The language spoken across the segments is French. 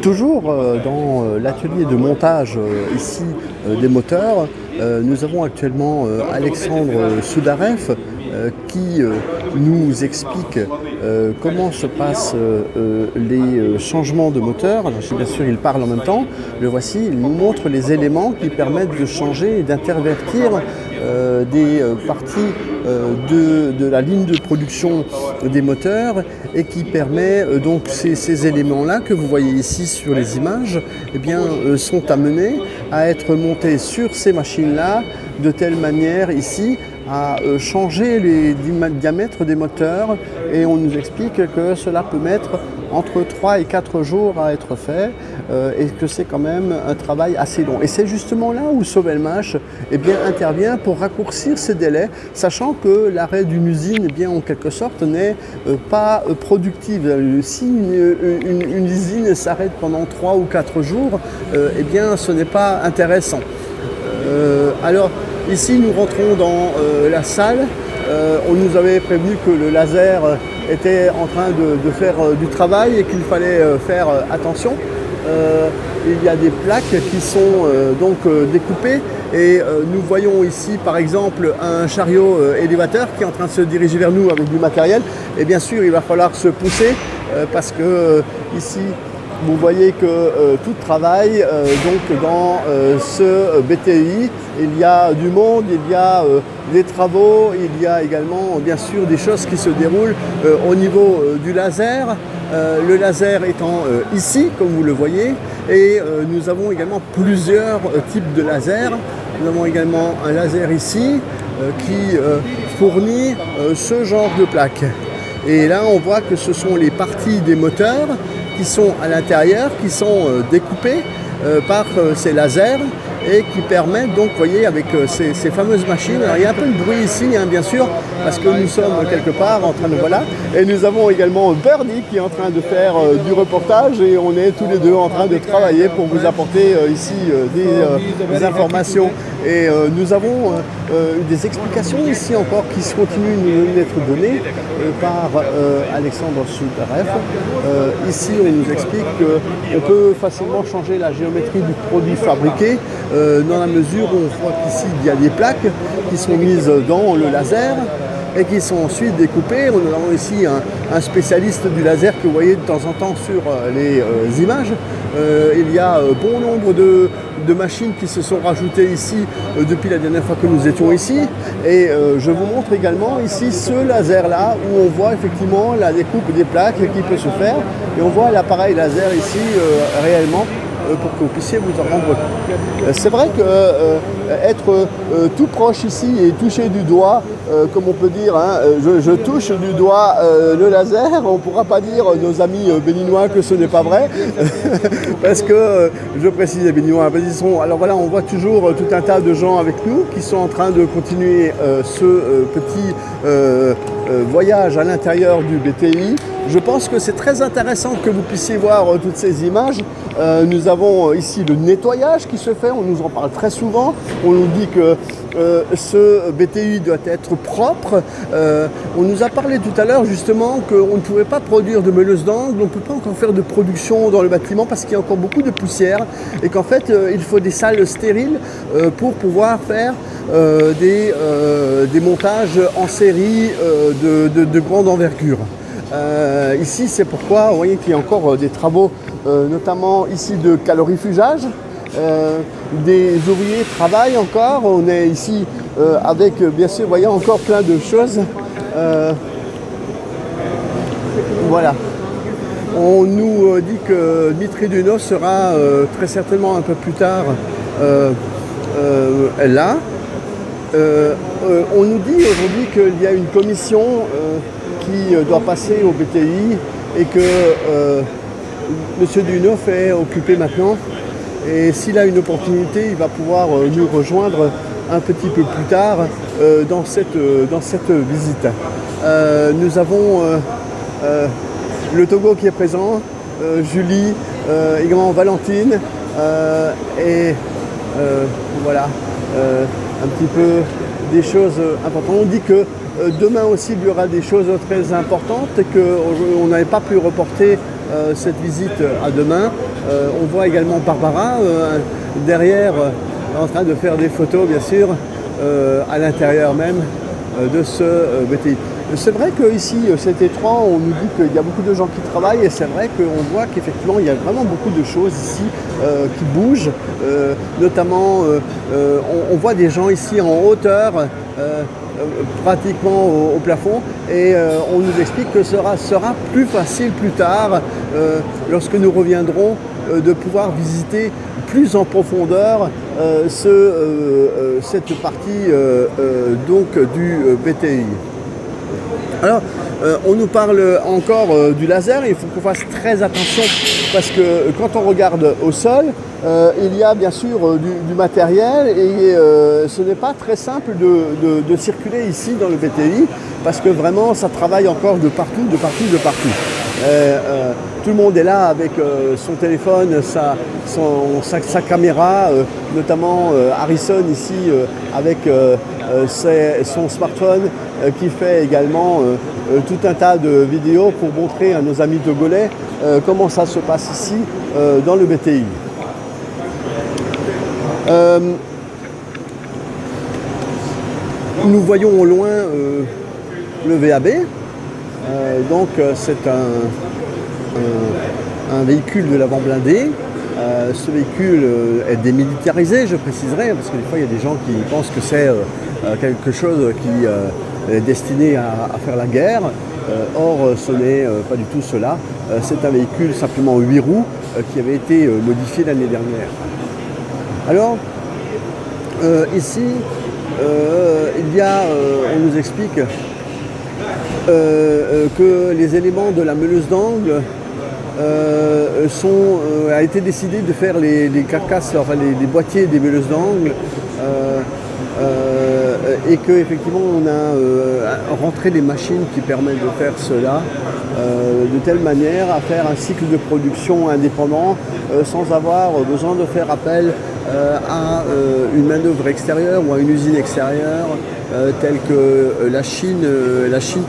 Toujours dans l'atelier de montage ici des moteurs, nous avons actuellement Alexandre Soudareff qui nous explique comment se passent les changements de moteur. Alors, bien sûr, il parle en même temps. Le voici, il nous montre les éléments qui permettent de changer et d'intervertir des parties de la ligne de production des moteurs et qui permet donc ces éléments-là que vous voyez ici sur les images eh bien, sont amenés à être montés sur ces machines-là de telle manière ici à changer les diamètres des moteurs et on nous explique que cela peut mettre entre 3 et 4 jours à être fait et que c'est quand même un travail assez long. Et c'est justement là où Sovelmash eh bien, intervient pour raccourcir ces délais, sachant que l'arrêt d'une usine eh bien, en quelque sorte n'est pas productive. Si une usine s'arrête pendant 3 ou 4 jours, eh bien, ce n'est pas intéressant. Alors ici nous rentrons dans la salle. On nous avait prévenu que le laser était en train de faire du travail et qu'il fallait faire attention. Il y a des plaques qui sont donc découpées et nous voyons ici par exemple un chariot élévateur qui est en train de se diriger vers nous avec du matériel et bien sûr il va falloir se pousser parce que ici vous voyez que tout travail donc dans ce BTI, il y a du monde, il y a des travaux, il y a également bien sûr des choses qui se déroulent au niveau du laser. Le laser étant ici, comme vous le voyez, et nous avons également plusieurs types de lasers. Nous avons également un laser ici qui fournit ce genre de plaque. Et là, on voit que ce sont les parties des moteurs qui sont à l'intérieur, qui sont découpées par ces lasers et qui permettent donc, vous voyez, avec ces fameuses machines. Alors, il y a un peu de bruit ici, hein, bien sûr, parce que nous sommes quelque part en train de, voilà. Et nous avons également Birdie qui est en train de faire du reportage et on est tous les deux en train de travailler pour vous apporter ici des informations. Et nous avons des explications ici encore qui continuent d'être données par Alexandre Soudareff. Ici, on nous explique qu'on peut facilement changer la géométrie du produit fabriqué dans la mesure où on voit qu'ici, il y a des plaques qui sont mises dans le laser et qui sont ensuite découpées. Nous avons ici un spécialiste du laser que vous voyez de temps en temps sur les images. Il y a bon nombre de machines qui se sont rajoutées ici depuis la dernière fois que nous étions ici. Et je vous montre également ici ce laser-là où on voit effectivement la découpe des plaques qui peut se faire. Et on voit l'appareil laser ici réellement pour que vous puissiez vous en rendre compte. C'est vrai que être tout proche ici et toucher du doigt, comme on peut dire, hein, je touche du doigt le laser, on ne pourra pas dire nos amis béninois que ce n'est pas vrai, parce que, je précise les béninois, alors voilà, on voit toujours tout un tas de gens avec nous qui sont en train de continuer ce petit voyage à l'intérieur du BTI. Je pense que c'est très intéressant que vous puissiez voir toutes ces images. Nous avons ici le nettoyage qui se fait, on nous en parle très souvent. On nous dit que ce BTI doit être propre. On nous a parlé tout à l'heure justement qu'on ne pouvait pas produire de meuleuse d'angle, on ne peut pas encore faire de production dans le bâtiment parce qu'il y a encore beaucoup de poussière et qu'en fait il faut des salles stériles pour pouvoir faire des montages en série de grande envergure. Ici, c'est pourquoi vous voyez qu'il y a encore des travaux, notamment ici de calorifugage. Des ouvriers travaillent encore. On est ici avec, bien sûr, vous voyez encore plein de choses. Voilà. On nous dit que Dmitri Dunov sera très certainement un peu plus tard là. On nous dit aujourd'hui qu'il y a une commission qui doit passer au BTI et que M. Dunov est occupé maintenant. Et s'il a une opportunité, il va pouvoir nous rejoindre un petit peu plus tard dans cette visite. Nous avons le Togo qui est présent, Julie, également Valentine, et voilà, un petit peu des choses importantes. On dit que demain aussi il y aura des choses très importantes et qu'on n'avait pas pu reporter cette visite à demain. On voit également Barbara derrière en train de faire des photos, bien sûr, à l'intérieur même de ce BTI. C'est vrai qu'ici, cet étang, on nous dit qu'il y a beaucoup de gens qui travaillent et c'est vrai qu'on voit qu'effectivement il y a vraiment beaucoup de choses ici qui bougent. Notamment, on voit des gens ici en hauteur, pratiquement au plafond, et on nous explique que ce sera plus facile plus tard, lorsque nous reviendrons, de pouvoir visiter plus en profondeur cette partie donc du BTI. Alors, on nous parle encore du laser, il faut qu'on fasse très attention parce que quand on regarde au sol, il y a bien sûr du matériel et ce n'est pas très simple de circuler ici dans le BTI parce que vraiment ça travaille encore de partout. Tout le monde est là avec son téléphone, sa caméra, notamment Harrison ici avec son smartphone qui fait également tout un tas de vidéos pour montrer à nos amis togolais comment ça se passe ici dans le BTI. Nous voyons au loin le VAB, donc c'est un véhicule de l'avant blindé. Ce véhicule est démilitarisé, je préciserai, parce que des fois il y a des gens qui pensent que c'est quelque chose qui est destiné à faire la guerre. Or, ce n'est pas du tout cela. C'est un véhicule simplement 8 roues qui avait été modifié l'année dernière. Alors, ici, il y a, on nous explique que les éléments de la meuleuse d'angle a été décidé de faire les carcasses, enfin les boîtiers des meuleuses d'angle et qu'effectivement on a rentré des machines qui permettent de faire cela de telle manière à faire un cycle de production indépendant sans avoir besoin de faire appel à une main-d'œuvre extérieure ou à une usine extérieure telle que la Chine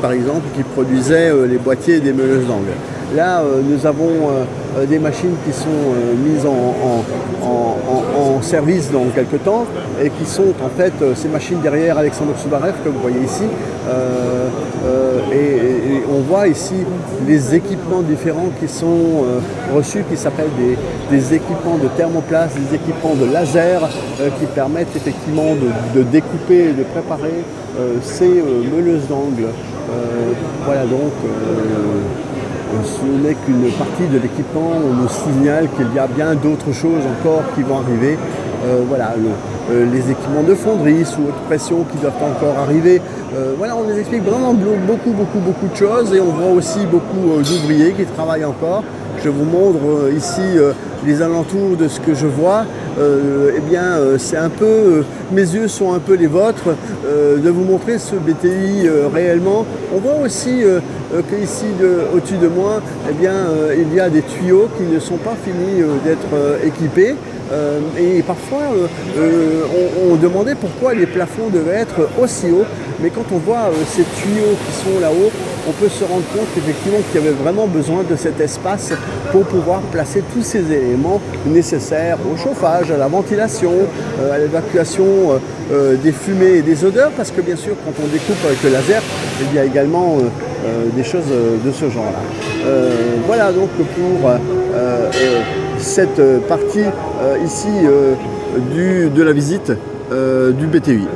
par exemple qui produisait les boîtiers des meuleuses d'angle. Là, nous avons des machines qui sont mises en service dans quelques temps et qui sont en fait ces machines derrière Alexandre Soudarev, comme vous voyez ici. Et on voit ici les équipements différents qui sont reçus, qui s'appellent des équipements de thermoplaste, des équipements de laser qui permettent effectivement de découper et de préparer ces meuleuses d'angle. Voilà donc. Ce n'est qu'une partie de l'équipement, on nous signale qu'il y a bien d'autres choses encore qui vont arriver. Voilà, les équipements de fonderie sous haute pression qui doivent encore arriver. Voilà, on nous explique vraiment beaucoup de choses et on voit aussi beaucoup d'ouvriers qui travaillent encore. Je vous montre ici les alentours de ce que je vois. Eh bien, c'est un peu, mes yeux sont un peu les vôtres, de vous montrer ce BTI réellement. On voit aussi qu'ici, au-dessus de moi, eh bien, il y a des tuyaux qui ne sont pas finis d'être équipés. Et parfois, on demandait pourquoi les plafonds devaient être aussi hauts. Mais quand on voit ces tuyaux qui sont là-haut, on peut se rendre compte qu'effectivement qu'il y avait vraiment besoin de cet espace pour pouvoir placer tous ces éléments nécessaires au chauffage, à la ventilation, à l'évacuation des fumées et des odeurs, parce que bien sûr quand on découpe avec le laser, il y a également des choses de ce genre-là. Voilà donc pour cette partie ici de la visite du BTI.